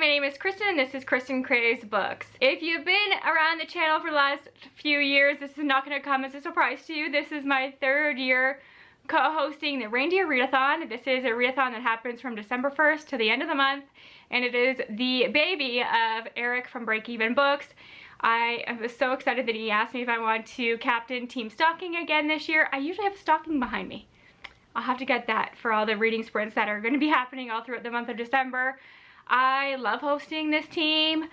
my name is Kristen and this is Kristen Craves Books. If you've been around the channel for the last few years, this is not going to come as a surprise to you. This is my third year co-hosting the Reindeer Readathon. This is a readathon that happens from December 1st to the end of the month, and it is the baby of Eric from Break Even Books. I was so excited that he asked me if I wanted to captain Team Stocking again this year. I usually have a stocking behind me. I'll have to get that for all the reading sprints that are going to be happening all throughout the month of December. I love hosting this team.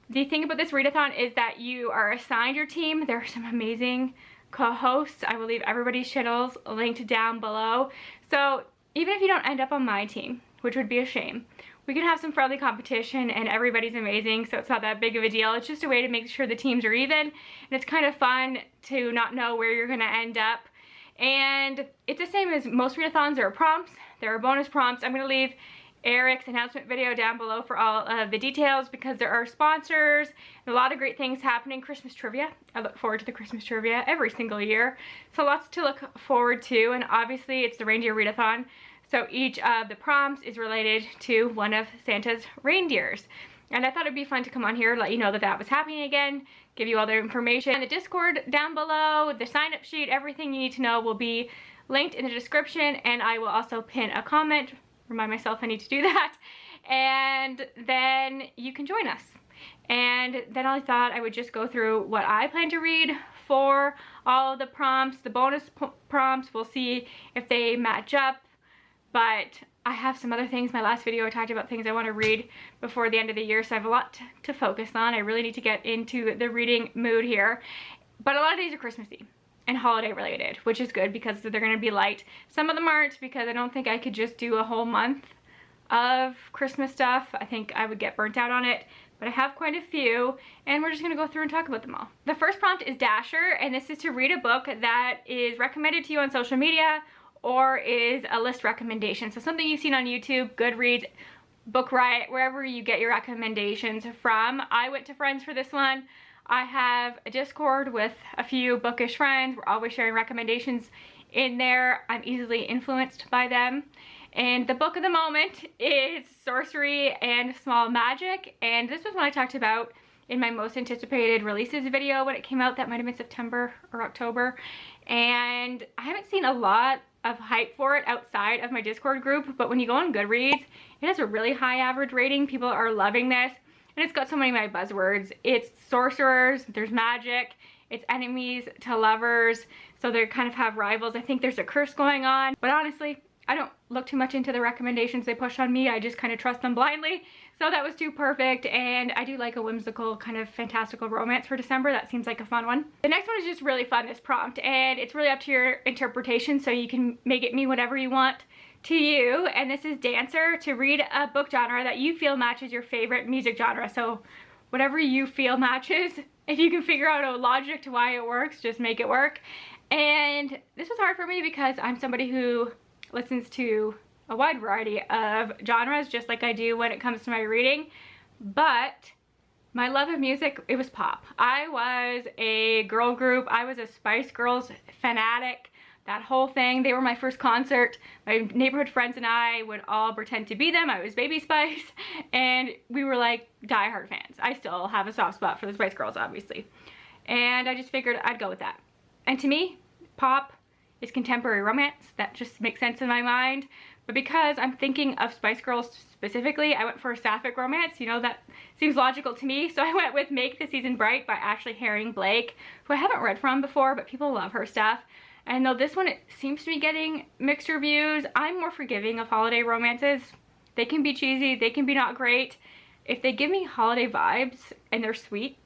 The thing about this readathon is that you are assigned your team. There are some amazing co-hosts. I will leave everybody's channels linked down below. So even if you don't end up on my team, which would be a shame, we can have some friendly competition and everybody's amazing, so it's not that big of a deal. It's just a way to make sure the teams are even, and it's kind of fun to not know where you're gonna end up. And it's the same as most readathons. There are prompts, there are bonus prompts. I'm gonna leave Eric's announcement video down below for all of the details because there are sponsors and a lot of great things happening. Christmas trivia. I look forward to the Christmas trivia every single year. So lots to look forward to, and obviously it's the Reindeer Readathon. So each of the prompts is related to one of Santa's reindeers. And I thought it'd be fun to come on here, let you know that that was happening again, give you all the information. And the Discord down below, the sign-up sheet, everything you need to know will be linked in the description, and I will also pin a comment. Remind myself I need to do that. And then you can join us. And then I thought I would just go through what I plan to read for all of the prompts. The bonus prompts, we'll see if they match up. But I have some other things. My last video I talked about things I want to read before the end of the year, so I have a lot to focus on. I really need to get into the reading mood here. But a lot of these are Christmassy and holiday related, which is good because they're going to be light. Some of them aren't, because I don't think I could just do a whole month of Christmas stuff. I think I would get burnt out on it. But I have quite a few, and we're just going to go through and talk about them all. The first prompt is Dasher, and this is to read a book that is recommended to you on social media or is a list recommendation. So something you've seen on YouTube, Goodreads, Book Riot, wherever you get your recommendations from. I went to Friends for this one. I have a Discord with a few bookish friends. We're always sharing recommendations in there. I'm easily influenced by them. And the book of the moment is Sorcery and Small Magic. And this was one I talked about in my most anticipated releases video when it came out. That might have been September or October. And I haven't seen a lot of hype for it outside of my Discord group, but when you go on Goodreads, it has a really high average rating. People are loving this, and it's got so many of my buzzwords. It's sorcerers, there's magic, it's enemies to lovers, so they kind of have rivals. I think there's a curse going on, but honestly, I don't look too much into the recommendations they push on me. I just kind of trust them blindly. So that was too perfect, and I do like a whimsical kind of fantastical romance for December. That seems like a fun one. The next one is just really fun, this prompt, and it's really up to your interpretation, so you can make it mean whatever you want to you. And this is Dancer, to read a book genre that you feel matches your favorite music genre. So whatever you feel matches, if you can figure out a logic to why it works, just make it work. And this was hard for me because I'm somebody who listens to a wide variety of genres, just like I do when it comes to my reading. But my love of music, it was pop. I was a girl group. I was a Spice Girls fanatic. That whole thing. They were my first concert. My neighborhood friends and I would all pretend to be them. I was Baby Spice, and we were like diehard fans. I still have a soft spot for the Spice Girls, obviously. And I just figured I'd go with that. And to me, pop is contemporary romance. That just makes sense in my mind. But because I'm thinking of Spice Girls specifically, I went for a sapphic romance. You know, that seems logical to me. So I went with Make the Season Bright by Ashley Herring Blake, who I haven't read from before, but people love her stuff. And though this one, it seems to be getting mixed reviews, I'm more forgiving of holiday romances. They can be cheesy, they can be not great. If they give me holiday vibes and they're sweet,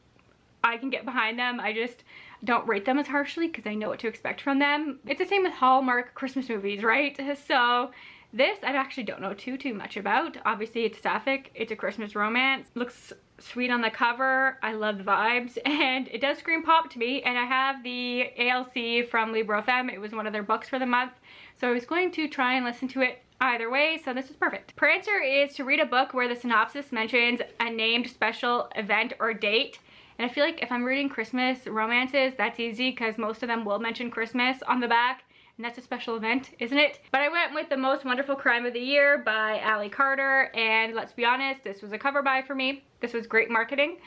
I can get behind them. I just don't rate them as harshly because I know what to expect from them. It's the same with Hallmark Christmas movies, right? So this I actually don't know too much about. Obviously it's sapphic, it's a Christmas romance, looks sweet on the cover. I love the vibes, and it does scream pop to me. And I have the ALC from Libro FM. It was one of their books for the month, so I was going to try and listen to it either way, so this is perfect. Prancer is to read a book where the synopsis mentions a named special event or date. And I feel like if I'm reading Christmas romances, that's easy because most of them will mention Christmas on the back. and that's a special event, isn't it? But I went with The Most Wonderful Crime of the Year by Ali Carter, and let's be honest, this was a cover buy for me. This was great marketing.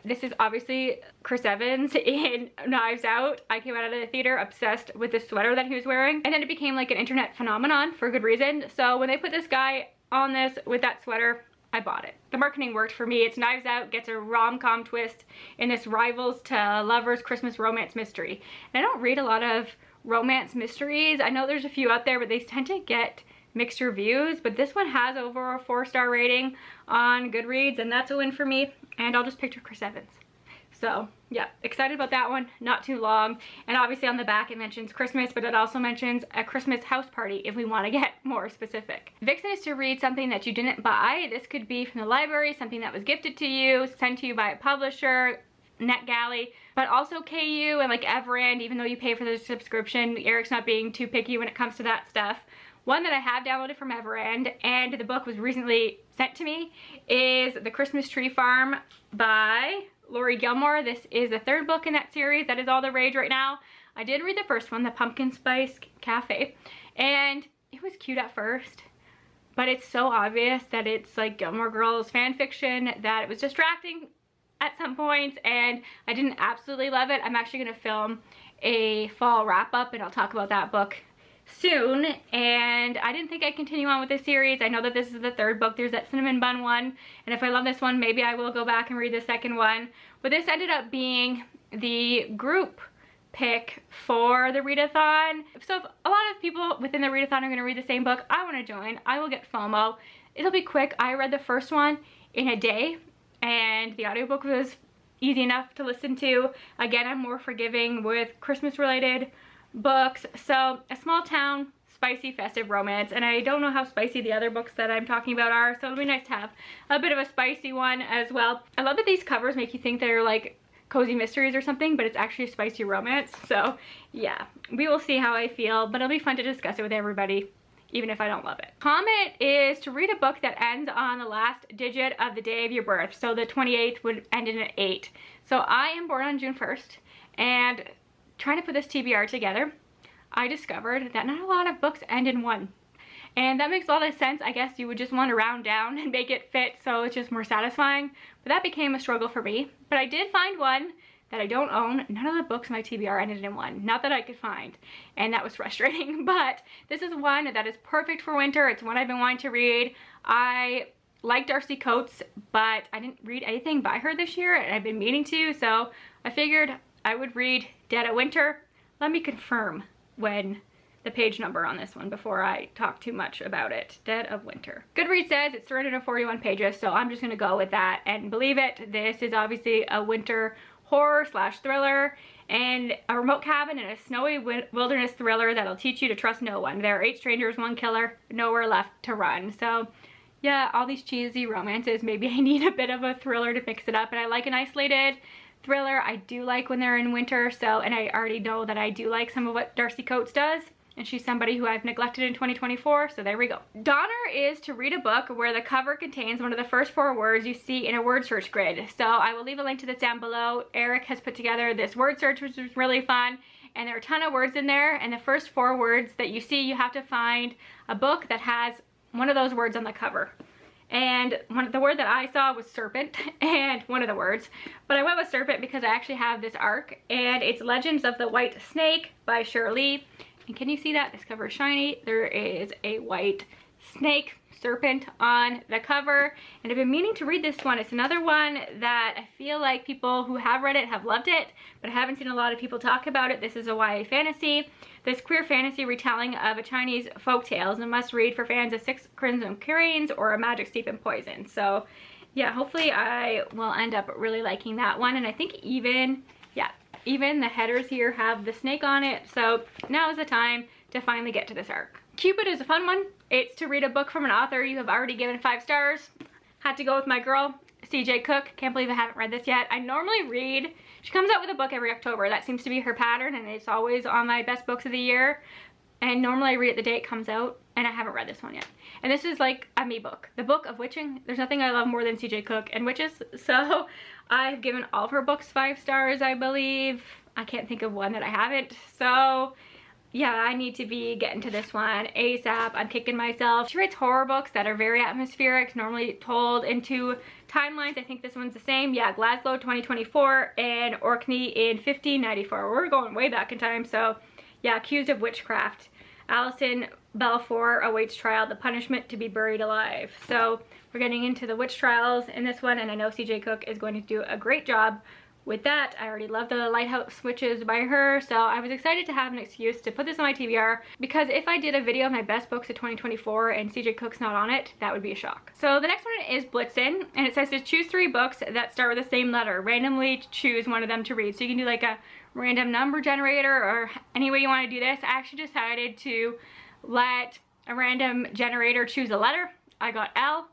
This is obviously Chris Evans in Knives Out. I came out of the theater obsessed with the sweater that he was wearing, and then it became like an internet phenomenon for good reason. So when they put this guy on this with that sweater, I bought it. The marketing worked for me. It's Knives Out, gets a rom-com twist in this rivals to lovers Christmas romance mystery. And I don't read a lot of romance mysteries. I know there's a few out there, but they tend to get mixed reviews, but this one has over a 4-star rating on Goodreads, and that's a win for me. And I'll just picture Chris Evans. So yeah, excited about that one. Not too long. And obviously on the back it mentions Christmas, but it also mentions a Christmas house party if we want to get more specific. Vixen is to read something that you didn't buy. This could be from the library, something that was gifted to you, sent to you by a publisher, NetGalley, but also KU and like Everand, even though you pay for the subscription. Eric's not being too picky when it comes to that stuff. One that I have downloaded from Everand, and the book was recently sent to me, is The Christmas Tree Farm by Laurie Gilmore. This is the 3rd book in that series. That is all the rage right now. I did read the first one, The Pumpkin Spice Cafe, and it was cute at first, but it's so obvious that it's like Gilmore Girls fan fiction that it was distracting at some points, and I didn't absolutely love it. I'm actually going to film a fall wrap-up, and I'll talk about that book soon, and I didn't think I'd continue on with this series. I know that this is the 3rd book. There's that cinnamon bun one, and if I love this one, maybe I will go back and read the 2nd one. But this ended up being the group pick for the readathon. So if a lot of people within the readathon are going to read the same book, I want to join. I will get FOMO. It'll be quick. I read the first one in a day, and the audiobook was easy enough to listen to. Again, I'm more forgiving with Christmas related books. So a small town, spicy, festive romance, and I don't know how spicy the other books that I'm talking about are, so it'll be nice to have a bit of a spicy one as well. I love that these covers make you think they're like cozy mysteries or something, but it's actually a spicy romance. So yeah, we will see how I feel, but it'll be fun to discuss it with everybody, even if I don't love it. Comet is to read a book that ends on the last digit of the day of your birth. So the 28th would end in an 8. So I am born on June 1st, and trying to put this TBR together, I discovered that not a lot of books end in 1. And that makes a lot of sense. I guess you would just want to round down and make it fit so it's just more satisfying. But that became a struggle for me. But I did find one that I don't own. None of the books in my TBR ended in 1. Not that I could find. And that was frustrating. But this is one that is perfect for winter. It's one I've been wanting to read. I like Darcy Coates, but I didn't read anything by her this year, and I've been meaning to. So I figured I would read Dead of Winter. Let me confirm when the page number on this one before I talk too much about it. Dead of Winter. Goodreads says it's 341 pages, so I'm just gonna go with that and believe it. This is obviously a winter horror / thriller, and a remote cabin in a snowy wilderness thriller that'll teach you to trust no one. There are 8 strangers, 1 killer, nowhere left to run. So yeah, all these cheesy romances, maybe I need a bit of a thriller to mix it up, and I like an isolated thriller. I do like when they're in winter, so, and I already know that I do like some of what Darcy Coates does, and she's somebody who I've neglected in 2024, so there we go. Donner is to read a book where the cover contains one of the first 4 words you see in a word search grid. So I will leave a link to this down below. Eric has put together this word search, which was really fun, and there are a ton of words in there, and the first 4 words that you see, you have to find a book that has one of those words on the cover. And the word that I saw was serpent, and one of the words, but I went with serpent because I actually have this arc, and it's Legends of the White Snake by Shirley. And can you see that? This cover is shiny. There is a white snake serpent on the cover, and I've been meaning to read this one. It's another one that I feel like people who have read it have loved it, but I haven't seen a lot of people talk about it. This is a YA fantasy. This queer fantasy retelling of a Chinese folktale is a must read for fans of 6 Crimson Cranes or A Magic Steeped in Poison. So yeah, hopefully I will end up really liking that one. And I think even the headers here have the snake on it. So now is the time to finally get to this arc. Cupid is a fun one. It's to read a book from an author you have already given 5 stars. Had to go with my girl, CJ Cook. Can't believe I haven't read this yet. I normally read, she comes out with a book every October. That seems to be her pattern, and it's always on my best books of the year. And normally I read it the day it comes out, and I haven't read this one yet. And this is like a me book. The book of witching. There's nothing I love more than CJ Cook and witches. So I've given all of her books 5 stars, I believe. I can't think of one that I haven't. So yeah, I need to be getting to this one ASAP. I'm kicking myself. She writes horror books that are very atmospheric, normally told into timelines. I think this one's the same. Yeah, Glasgow 2024 and Orkney in 1594. We're going way back in time. So yeah, accused of witchcraft. Alison Balfour awaits trial, the punishment to be buried alive. So we're getting into the witch trials in this one, and I know CJ Cook is going to do a great job with that. I already love the Lighthouse Witches by her, so I was excited to have an excuse to put this on my TBR, because if I did a video of my best books of 2024 and CJ Cook's not on it, that would be a shock. So the next one is Blitzen, and it says to choose 3 books that start with the same letter. Randomly choose one of them to read. So you can do like a random number generator or any way you want to do this. I actually decided to let a random generator choose a letter. I got L.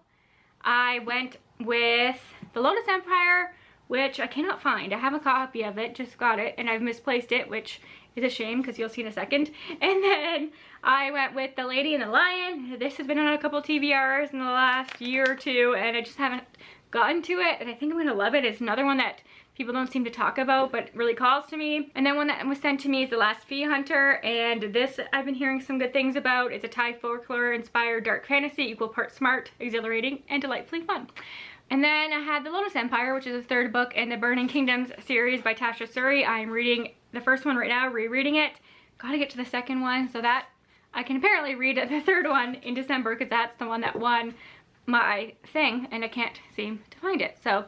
I went with the Lotus Empire, which I cannot find. I have a copy of it, just got it, and I've misplaced it, which is a shame because you'll see in a second. And then I went with The Lady and the Lion. This has been on a couple TBRs in the last year or two, and I just haven't gotten to it, and I think I'm gonna love it. It's another one that people don't seem to talk about, but really calls to me. And then one that was sent to me is The Last Fee Hunter, and this I've been hearing some good things about. It's a Thai folklore inspired dark fantasy, equal parts smart, exhilarating, and delightfully fun. And then I had The Lotus Empire, which is the 3rd book in the Burning Kingdoms series by Tasha Suri. I'm reading the first one right now, rereading it. Gotta get to the second one so that I can apparently read the 3rd one in December, because that's the one that won my thing, and I can't seem to find it. So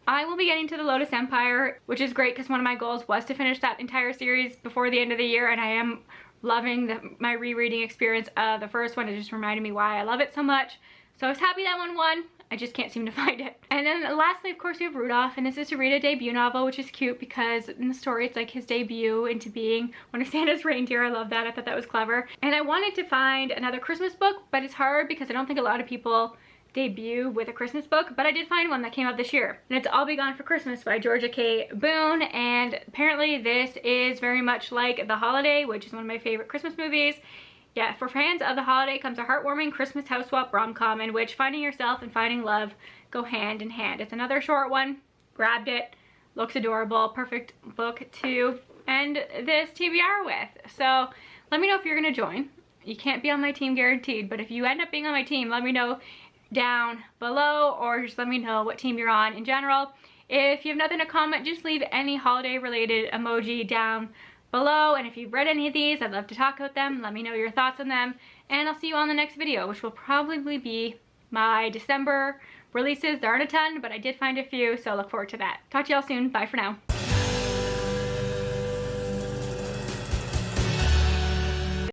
I will be getting to The Lotus Empire, which is great because one of my goals was to finish that entire series before the end of the year, and I am loving my rereading experience of the first one. It just reminded me why I love it so much. So I was happy that one won. I just can't seem to find it. And then lastly, of course, we have Rudolph, and this is to read a debut novel, which is cute because in the story it's like his debut into being one of Santa's reindeer. I love that. I thought that was clever. And I wanted to find another Christmas book, but it's hard because I don't think a lot of people debut with a Christmas book, but I did find one that came out this year, and it's I'll Be Gone for Christmas by Georgia K. Boone, and apparently this is very much like The Holiday, which is one of my favorite Christmas movies. Yeah, for fans of The Holiday comes a heartwarming Christmas house swap rom-com in which finding yourself and finding love go hand in hand. It's another short one. Grabbed it. Looks adorable. Perfect book to end this TBR with. So let me know if you're going to join. You can't be on my team guaranteed, but if you end up being on my team, let me know down below, or just let me know what team you're on in general. If you have nothing to comment, just leave any holiday related emoji down below, and if you've read any of these, I'd love to talk about them. Let me know your thoughts on them, and I'll see you on the next video, which will probably be my December releases. There aren't a ton, but I did find a few, so look forward to that. Talk to y'all soon. Bye for now.